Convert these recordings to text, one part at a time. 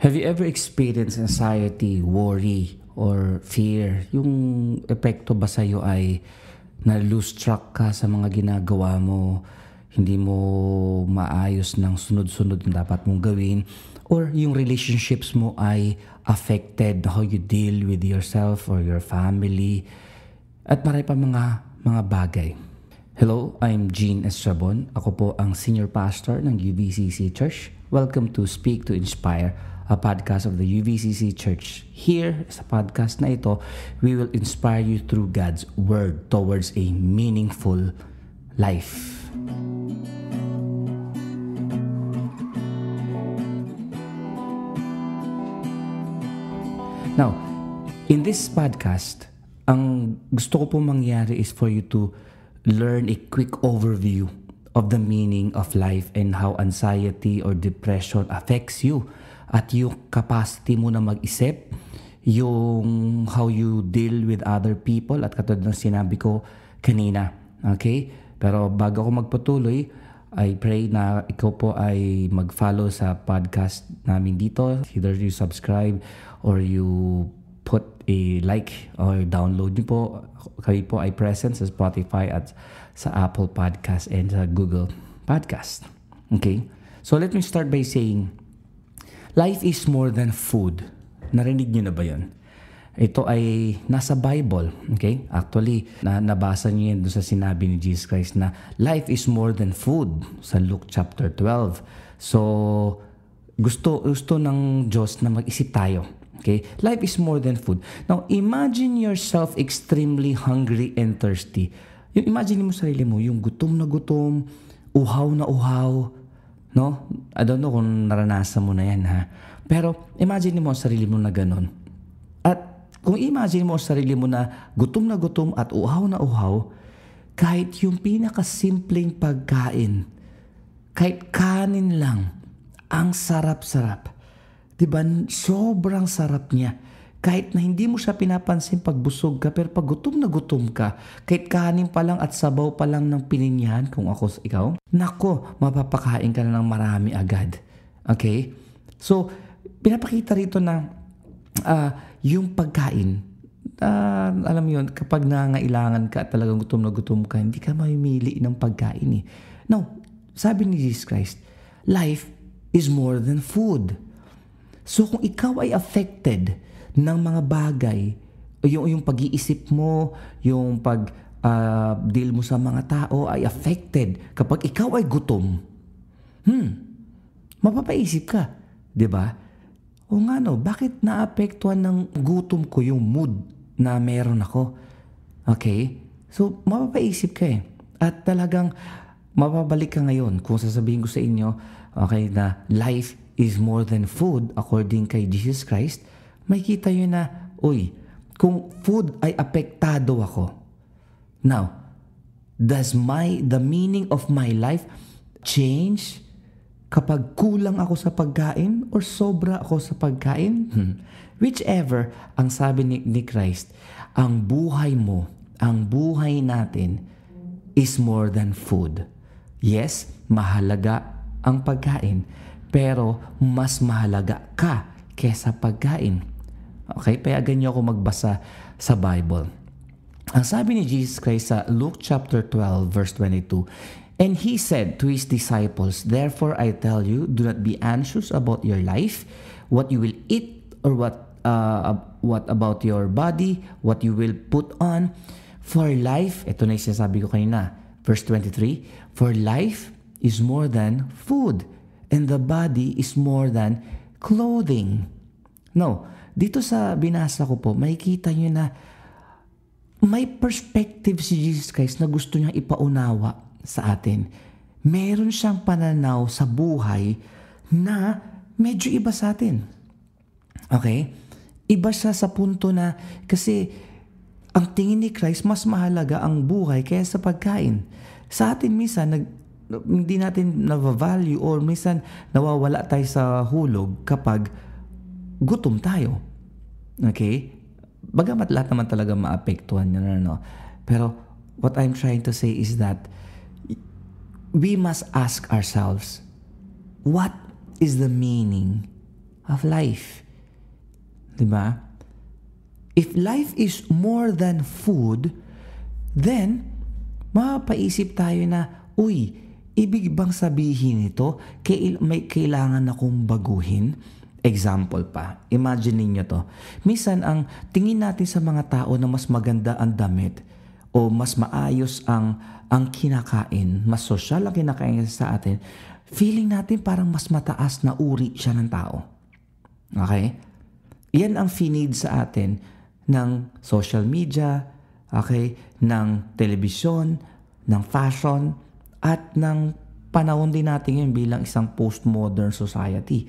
Have you ever experienced anxiety, worry, or fear? Yung epekto ba sa'yo ay na-lose track ka sa mga ginagawa mo, hindi mo maayos ng sunod-sunod na dapat mong gawin, or yung relationships mo ay affected, how you deal with yourself or your family, at marami pa mga bagay. Hello, I'm Gene Estrabon. Ako po ang Senior Pastor ng UVCC Church. Welcome to Speak to Inspire, a podcast of the UVCC Church. Here, sa podcast na ito, we will inspire you through God's Word towards a meaningful life. Now, in this podcast, ang gusto ko po mangyari is for you to learn a quick overview of the meaning of life and how anxiety or depression affects you at yung capacity mo na mag-isip, yung how you deal with other people at katulad ng sinabi ko kanina. Okay? Pero bago ako magpatuloy, I pray na ikaw po ay mag-follow sa podcast namin dito. Either you subscribe or you put a like or download niyo po. Kayo po ay present sa Spotify at sa Apple Podcast and sa Google Podcast. Okay? So let me start by saying, life is more than food. Narinig niyo na ba yun? Ito ay nasa Bible. Okay? Actually, nabasa niyo yan doon sa sinabi ni Jesus Christ na life is more than food sa Luke chapter 12. So, gusto ng Diyos na mag-isip tayo. Okay? Life is more than food. Now, imagine yourself extremely hungry and thirsty. Imagine mo sarili mo, yung gutom na gutom, uhaw na uhaw, no? I don't know kung naranasan mo na yan, ha? Pero, imagine mo sarili mo na ganun. At kung imagine mo sarili mo na gutom at uhaw na uhaw, kahit yung pinakasimpleng pagkain, kahit kanin lang, ang sarap-sarap. Diba? Sobrang sarap niya. Kahit na hindi mo siya pinapansin pag busog ka, pero pag gutom na gutom ka, kahit kanin pa lang at sabaw pa lang ng pininyahan, kung ikaw, nako, mapapakain ka na ng marami agad. Okay? So, pinapakita rito na yung pagkain, alam mo yun, kapag nangailangan ka at talagang gutom na gutom ka, hindi ka mamimili ng pagkain eh. Now, sabi ni Jesus Christ, life is more than food. So kung ikaw ay affected ng mga bagay, yung pag-iisip mo, yung pag-deal mo sa mga tao ay affected. Kapag ikaw ay gutom, mapapaisip ka, di ba? O nga no, bakit naapektuhan ng gutom ko yung mood na meron ako? Okay? So, mapapaisip ka eh. At talagang mapabalik ka ngayon kung sasabihin ko sa inyo, okay, na life is more than food according kay Jesus Christ, may kita yun na, kung food ay apektado ako, now, does the meaning of my life change kapag kulang ako sa pagkain or sobra ako sa pagkain? Whichever, ang sabi ni Christ, ang buhay mo, ang buhay natin is more than food. Yes, mahalaga ang pagkain, pero mas mahalaga ka kesa pagkain. Okay? Payagan niyo ako magbasa sa Bible. Ang sabi ni Jesus Christ sa Luke chapter 12 verse 22, and He said to His disciples, therefore I tell you, do not be anxious about your life, what you will eat or what about your body, what you will put on. For life, ito na yung sinasabi ko kanina, verse 23, for life is more than food, and the body is more than clothing. No, dito sa binasa ko po, makikita nyo na may perspective si Jesus Christ na gusto niyang ipaunawa sa atin. Meron siyang pananaw sa buhay na medyo iba sa atin. Okay? Iba siya sa punto na, kasi ang tingin ni Christ, mas mahalaga ang buhay kaysa sa pagkain. Sa atin minsan, hindi natin na-value or minsan nawawala tayo sa hulog kapag gutom tayo. Okay? Bagamat lahat naman talaga maapektuhan yun, no? Pero what I'm trying to say is that we must ask ourselves, what is the meaning of life. Diba? If life is more than food, then mapaisip tayo na, uy, ibig bang sabihin ito, may kailangan akong baguhin? Example pa, imagine niyo to. Minsan ang tingin natin sa mga tao na mas maganda ang damit o mas maayos ang kinakain, mas sosyal ang kinakain sa atin, feeling natin parang mas mataas na uri siya ng tao. Okay? Yan ang finid sa atin ng social media, okay, ng telebisyon, ng fashion, at ng panahon din natin ngayon bilang isang postmodern society.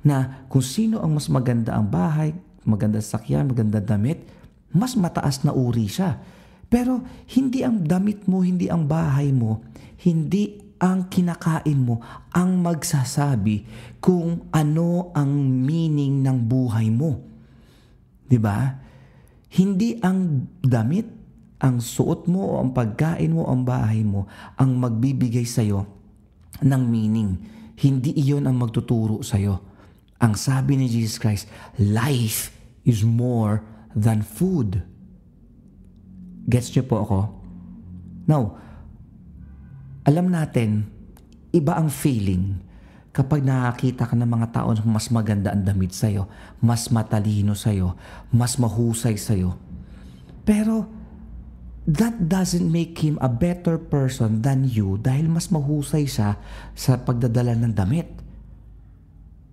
Na kung sino ang mas maganda ang bahay, maganda sakyan, maganda damit, mas mataas na uri siya. Pero hindi ang damit mo, hindi ang bahay mo, hindi ang kinakain mo ang magsasabi kung ano ang meaning ng buhay mo. 'Di ba? Hindi ang damit, ang suot mo o ang pagkain mo, ang bahay mo ang magbibigay sa'yo ng meaning. Hindi iyon ang magtuturo sa'yo. Ang sabi ni Jesus Christ, life is more than food. Gets niyo po ako? Now, alam natin, iba ang feeling kapag nakakita ka ng mga tao na mas maganda ang damit sa'yo, mas matalino sa'yo, mas mahusay sa'yo. Pero, that doesn't make him a better person than you dahil mas mahusay siya sa pagdadala ng damit.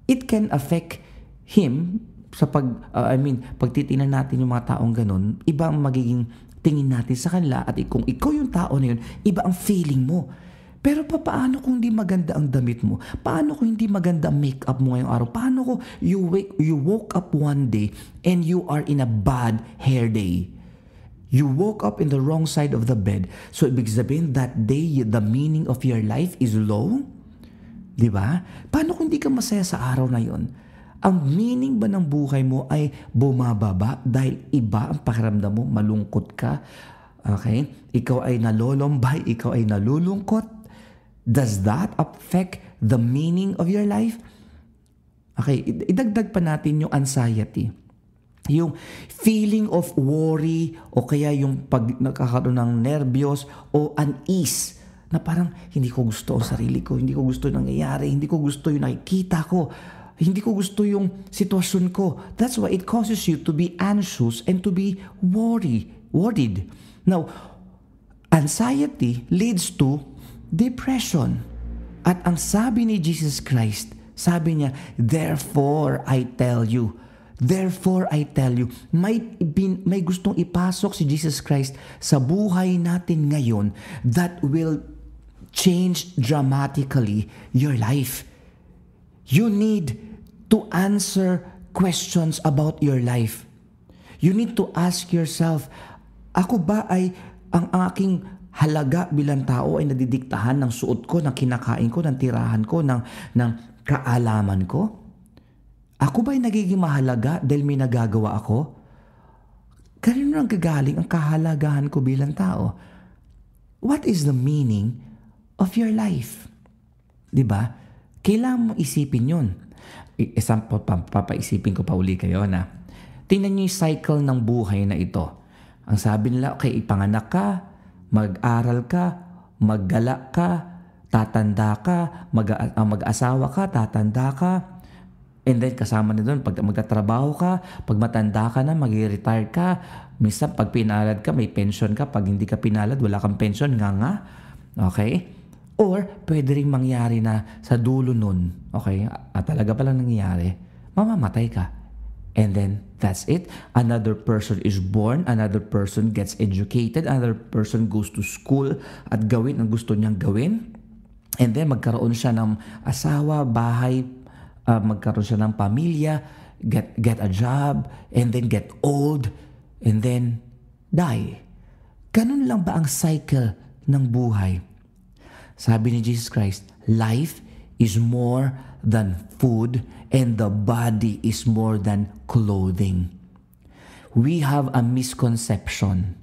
It can affect him sa pag titingnan natin yung mga taong ganun, iba ang magiging tingin natin sa kanila at kung ikaw yung tao na yun, iba ang feeling mo. Pero paano kung hindi maganda ang damit mo? Paano kung hindi maganda ang makeup mo ngayong araw? Paano kung you woke up one day and you are in a bad hair day? You woke up in the wrong side of the bed. So ibig sabihin that day, the meaning of your life is low? Di ba? Paano kung di ka masaya sa araw na yon? Ang meaning ba ng buhay mo ay bumababa dahil iba ang pakiramdam mo, malungkot ka? Okay? Ikaw ay nalolombay, ikaw ay nalulungkot. Does that affect the meaning of your life? Okay, idagdag pa natin yung anxiety. Yung feeling of worry o kaya yung pag nakakaroon ng nervyos o unease na parang hindi ko gusto ang sarili ko, hindi ko gusto yung nangyayari, hindi ko gusto yung nakikita ko, hindi ko gusto yung sitwasyon ko. That's why it causes you to be anxious and to be worried. Now, anxiety leads to depression. At ang sabi ni Jesus Christ, sabi niya, therefore I tell you, may gustong ipasok si Jesus Christ sa buhay natin ngayon that will change dramatically your life. You need to answer questions about your life. You need to ask yourself, ako ba ay ang aking halaga bilang tao ay nadidiktahan ng suot ko, ng kinakain ko, ng tirahan ko, ng kaalaman ko? Ako ba ay nagiging mahalaga dahil may nagagawa ako? Kanino nang gagaling ang kahalagahan ko bilang tao? What is the meaning of your life? Diba? Kailangan mo isipin yun. Papaisipin ko pa uli kayo na tingnan nyo yung cycle ng buhay na ito. Ang sabi nila, okay, ipanganak ka, mag-aral ka, maggala ka, tatanda ka, mag-asawa ka, tatanda ka, and then kasama na doon, pag magtatrabaho ka, pag matanda ka na, mag-retire ka, minsan pag pinalad ka, may pension ka, pag hindi ka pinalad, wala kang pension, nga. Okay? Or, pwede rin mangyari na sa dulo nun, okay, at talaga palang nangyayari, mamamatay ka. And then, that's it. Another person is born, another person gets educated, another person goes to school at gawin ang gusto niyang gawin. And then, magkaroon siya ng asawa, bahay, magkaroon siya ng pamilya, get a job, and then get old, and then die. Ganun lang ba ang cycle ng buhay? Sabi ni Jesus Christ, life is more than food and the body is more than clothing. We have a misconception.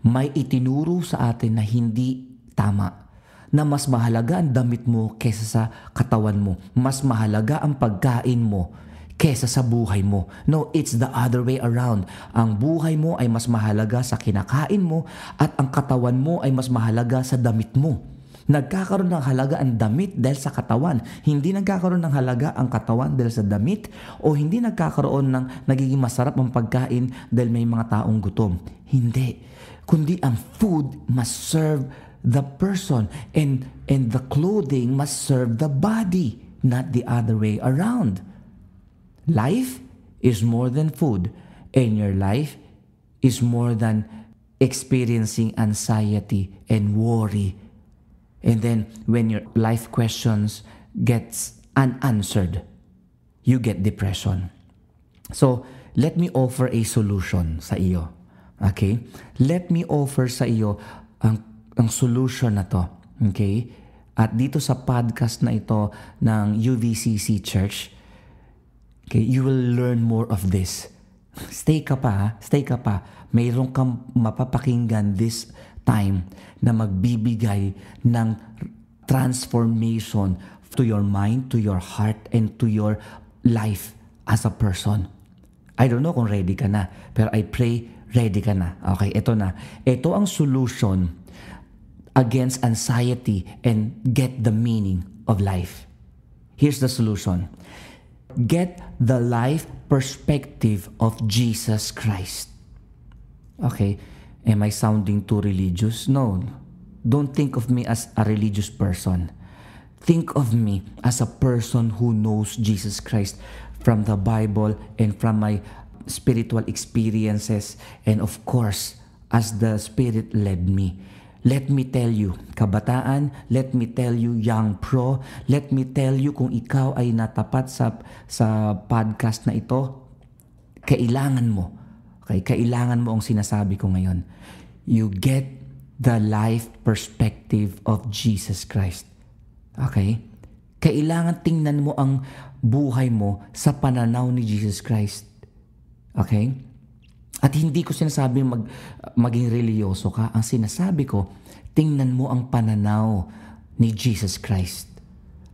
May itinuro sa atin na hindi tama. Na mas mahalaga ang damit mo kaysa sa katawan mo. Mas mahalaga ang pagkain mo kesa sa buhay mo. No, it's the other way around. Ang buhay mo ay mas mahalaga sa kinakain mo at ang katawan mo ay mas mahalaga sa damit mo. Nagkakaroon ng halaga ang damit dahil sa katawan. Hindi nagkakaroon ng halaga ang katawan dahil sa damit o hindi nagkakaroon ng nagiging masarap ang pagkain dahil may mga taong gutom. Hindi. Kundi ang food must serve the person and the clothing must serve the body, not the other way around. Life is more than food, and your life is more than experiencing anxiety and worry. And then when your life questions gets unanswered, you get depression. So, let me offer a solution sa iyo. Okay? Let me offer sa iyo ang solution na to. Okay? At dito sa podcast na ito ng UVCC Church, okay, you will learn more of this. Stay ka pa, ha? Stay ka pa. Mayroon kang mapapakinggan this time na magbibigay ng transformation to your mind, to your heart, and to your life as a person. I don't know kung ready ka na, pero I pray ready ka na. Okay, ito na. Ito ang solution against anxiety and get the meaning of life. Here's the solution. Get the life perspective of Jesus Christ. Okay, am I sounding too religious? No. Don't think of me as a religious person. Think of me as a person who knows Jesus Christ from the Bible and from my spiritual experiences, and of course, as the Spirit led me. Let me tell you, kabataan, let me tell you, young pro, let me tell you kung ikaw ay natapat sa podcast na ito, kailangan mo, okay, kailangan mo ang sinasabi ko ngayon. You get the life perspective of Jesus Christ. Okay? Kailangan tingnan mo ang buhay mo sa pananaw ni Jesus Christ. Okay? At hindi ko sinasabi maging reliyoso ka. Ang sinasabi ko, tingnan mo ang pananaw ni Jesus Christ.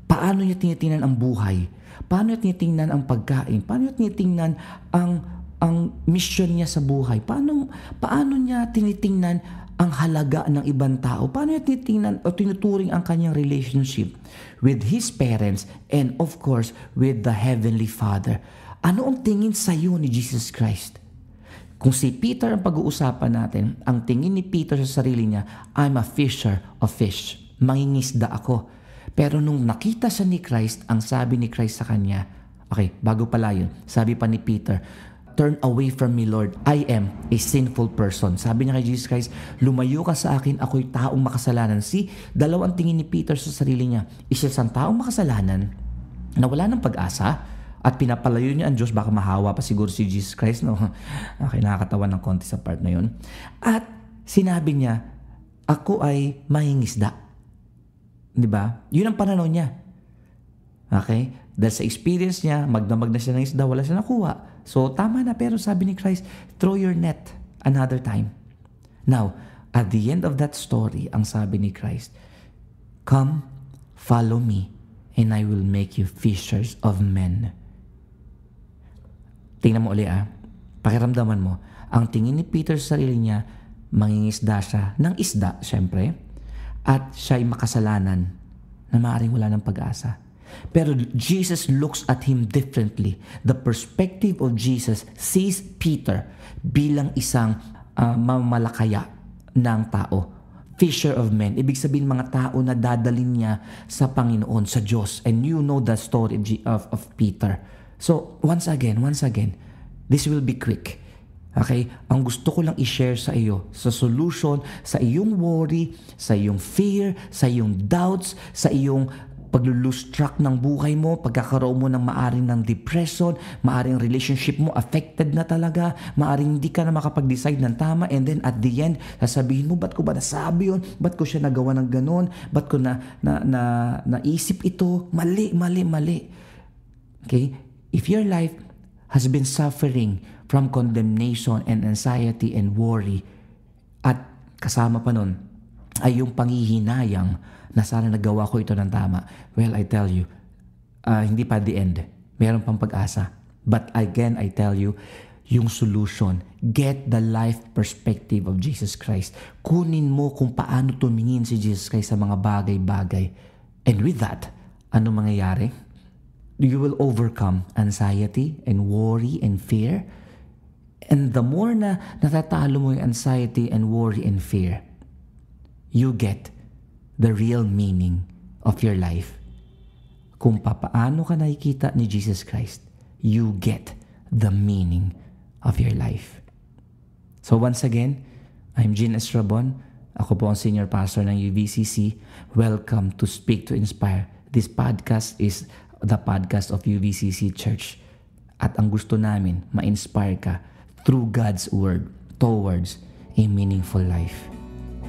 Paano niya tinitingnan ang buhay? Paano niya tinitingnan ang pagkain? Paano niya tinitingnan ang mission niya sa buhay? Paano niya tinitingnan ang halaga ng ibang tao? Paano niya tinitingnan o tinuturing ang kanyang relationship with his parents and of course with the Heavenly Father? Ano ang tingin sa iyo ni Jesus Christ? Kung si Peter ang pag-uusapan natin, ang tingin ni Peter sa sarili niya, I'm a fisher of fish. Mangingisda ako. Pero nung nakita siya ni Christ, ang sabi ni Christ sa kanya, okay, bago pala yun, sabi pa ni Peter, turn away from me, Lord. I am a sinful person. Sabi niya kay Jesus Christ, lumayo ka sa akin, ako'y taong makasalanan. Dalawang tingin ni Peter sa sarili niya. Isa siyang taong makasalanan na wala ng pag-asa, at pinapalayo niya ang Diyos, baka mahawa pa siguro si Jesus Christ, no? Okay, nakakatawa ng konti sa part na yun. At sinabi niya, ako ay mangingisda. Di ba? Yun ang pananaw niya. Okay? Dahil sa experience niya, magdamag na siya ng isda, wala siya nakuha. So, tama na, pero sabi ni Christ, throw your net another time. Now, at the end of that story, ang sabi ni Christ, come, follow me, and I will make you fishers of men. Tingnan mo ulit pakiramdaman mo, ang tingin ni Peter sa sarili niya, mangingisda siya ng isda, syempre, at siya ay makasalanan na maaaring wala ng pag-asa. Pero Jesus looks at him differently. The perspective of Jesus sees Peter bilang isang mamalakaya ng tao. Fisher of men. Ibig sabihin mga tao na dadalhin niya sa Panginoon, sa Diyos. And you know the story of Peter. So, once again, this will be quick. Okay? Ang gusto ko lang i-share sa iyo, sa solution, sa iyong worry, sa iyong fear, sa iyong doubts, sa iyong pag-lose track ng buhay mo, pagkakaroon mo ng maaring ng depression, maaring relationship mo affected na talaga, maaring hindi ka na makapag-decide ng tama, and then at the end, sasabihin mo, ba't ko ba nasabi yun? Ba't ko siya nagawa ng ganon? Ba't ko naisip ito? Mali. Okay? If your life has been suffering from condemnation and anxiety and worry, at kasama pa nun ay yung panghihinayang na sana nagawa ko ito ng tama, well, I tell you, hindi pa the end. Meron pang pag-asa. But again, I tell you, yung solution, get the life perspective of Jesus Christ. Kunin mo kung paano tumingin si Jesus Christ sa mga bagay-bagay. And with that, ano mangyayari? You will overcome anxiety and worry and fear. And the more na natatalo mo yung anxiety and worry and fear, you get the real meaning of your life. Kung papaano ka nakikita ni Jesus Christ, you get the meaning of your life. So once again, I'm Gene Estrabon. Ako po ang Senior Pastor ng UVCC. Welcome to Speak to Inspire. This podcast is the podcast of UVCC Church. At ang gusto namin, ma-inspire ka through God's Word towards a meaningful life.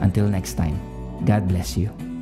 Until next time, God bless you.